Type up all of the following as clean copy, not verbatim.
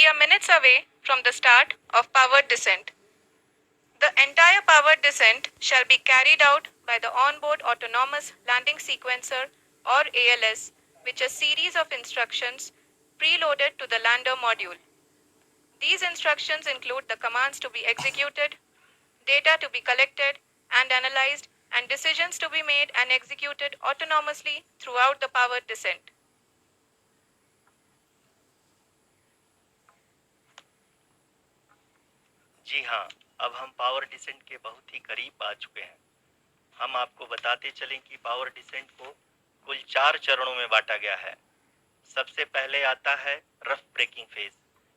We are minutes away from the start of powered descent. The entire powered descent shall be carried out by the onboard autonomous landing sequencer or ALS, which is a series of instructions preloaded to the lander module. These instructions include the commands to be executed, data to be collected and analyzed, and decisions to be made and executed autonomously throughout the powered descent. जी हाँ, अब हम power descent के बहुत ही करीब आ चुके हैं। हम आपको बताते चलें कि पावर डिसेंट को कुल 4 चरणों में बांटा गया है। सबसे पहले आता है रफ ब्रेकिंग फेज,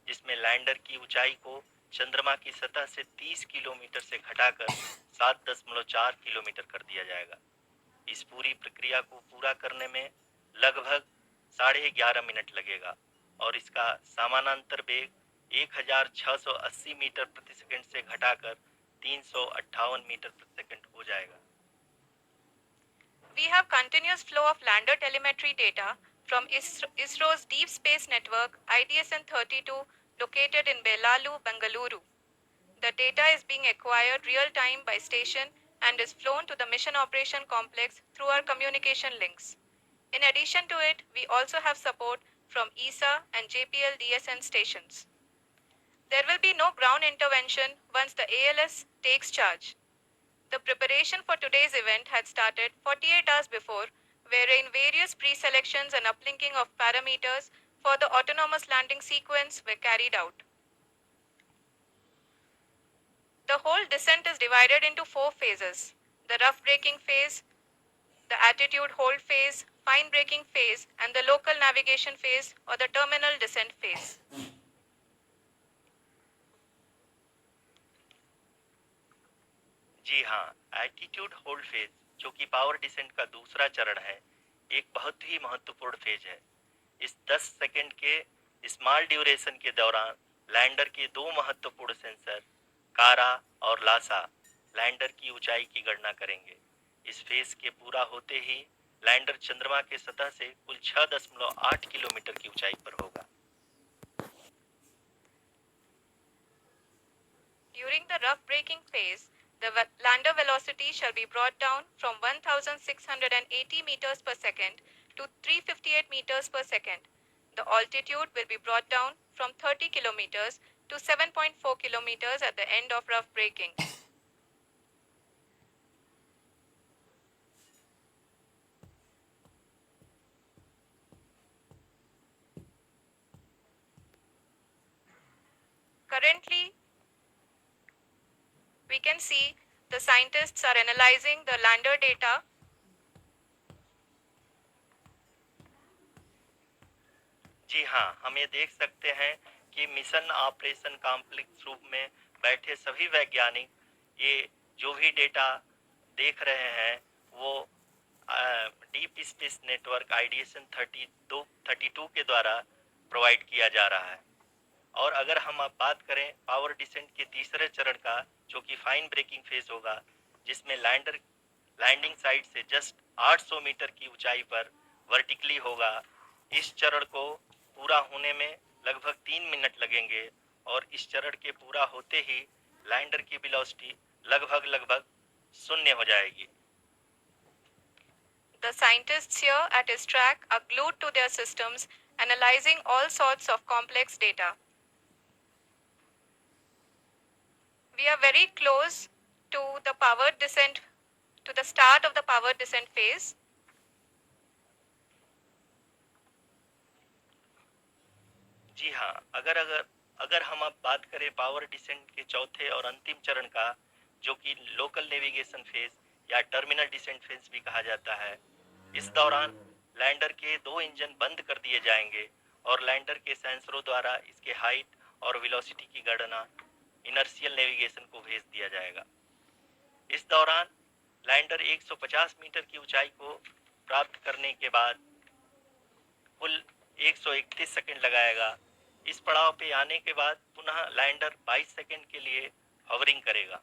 जिसमें लैंडर की ऊंचाई को चंद्रमा की सतह से 30 किलोमीटर से घटाकर 7.4 किलोमीटर कर दिया जाएगा। इस पूरी प्रक्रिया को पूरा करने में लगभग 11.5 मिनट लगेगा और इसका समानांतर वेग 1680 मीटर प्रति सेकंड से घटाकर 358 मीटर प्रति सेकंड हो जाएगा। We have continuous flow of lander telemetry data from ISRO's Deep Space Network IDSN-32 located in Belalu, Bengaluru. The data is being acquired real time by station and is flown to the Mission Operation Complex through our communication links. In addition to it, we also have support from ESA and JPL DSN stations. There will be no ground intervention once the ALS takes charge. The preparation for today's event had started 48 hours before, wherein various pre-selections and uplinking of parameters for the autonomous landing sequence were carried out. The whole descent is divided into 4 phases: the rough braking phase, the attitude hold phase, fine braking phase, and the local navigation phase or the terminal descent phase. जी हाँ, attitude hold phase, जो कि power descent का दूसरा चरण है, एक बहुत ही महत्वपूर्ण फेज है। इस 10 सेकंड के स्मॉल ड्यूरेशन के दौरान लैंडर के 2 महत्वपूर्ण सेंसर कारा और लासा लैंडर की ऊंचाई की गणना करेंगे। इस फेज के पूरा होते ही लैंडर चंद्रमा के सतह से कुल 6.8 किलोमीटर की ऊंचाई पर होगा। During the rough braking phase, the lander velocity shall be brought down from 1680 meters per second to 358 meters per second. The altitude will be brought down from 30 kilometers to 7.4 kilometers at the end of rough braking. Currently, we can see the scientists are analyzing the lander data. जी हाँ, हम ये देख सकते हैं कि mission operation complex रूप में बैठे सभी वैज्ञानिक ये जो भी डेटा देख रहे हैं वो डीप स्पेस नेटवर्क IDSN 32 के द्वारा प्रोवाइड किया जा रहा है। और अगर हम अब बात करें पावर डिसेंट के तीसरे चरण का, जो कि फाइन ब्रेकिंग फेज होगा, जिसमें लैंडिंग साइट से जस्ट 800 मीटर की ऊंचाई पर वर्टिकली होगा। इस चरण को पूरा होने में लगभग 3 मिनट लगेंगे और इस चरण के पूरा होते ही लैंडर की वेलोसिटी लगभग 0 हो जाएगी। The scientists here at ISTRAC are glued to their systems, analyzing all sorts of complex data. We are very close to the powered descent, to the start of the powered descent phase. जी हाँ, अगर हम अब बात करें power descent के चौथे और अंतिम चरण का, जो कि लोकल नेविगेशन फेज या टर्मिनल डिसेंट फेज भी कहा जाता है, इस दौरान लैंडर के 2 इंजन बंद कर दिए जाएंगे और लैंडर के सेंसरों द्वारा इसके हाइट और वेलोसिटी की गणना इनर्शियल नेविगेशन को भेज दिया जाएगा। इस दौरान लैंडर 150 मीटर की ऊंचाई को प्राप्त करने के बाद कुल 131 सेकंड लगाएगा। इस पड़ाव पे आने के बाद पुनः लैंडर 22 सेकंड के लिए हवरिंग करेगा।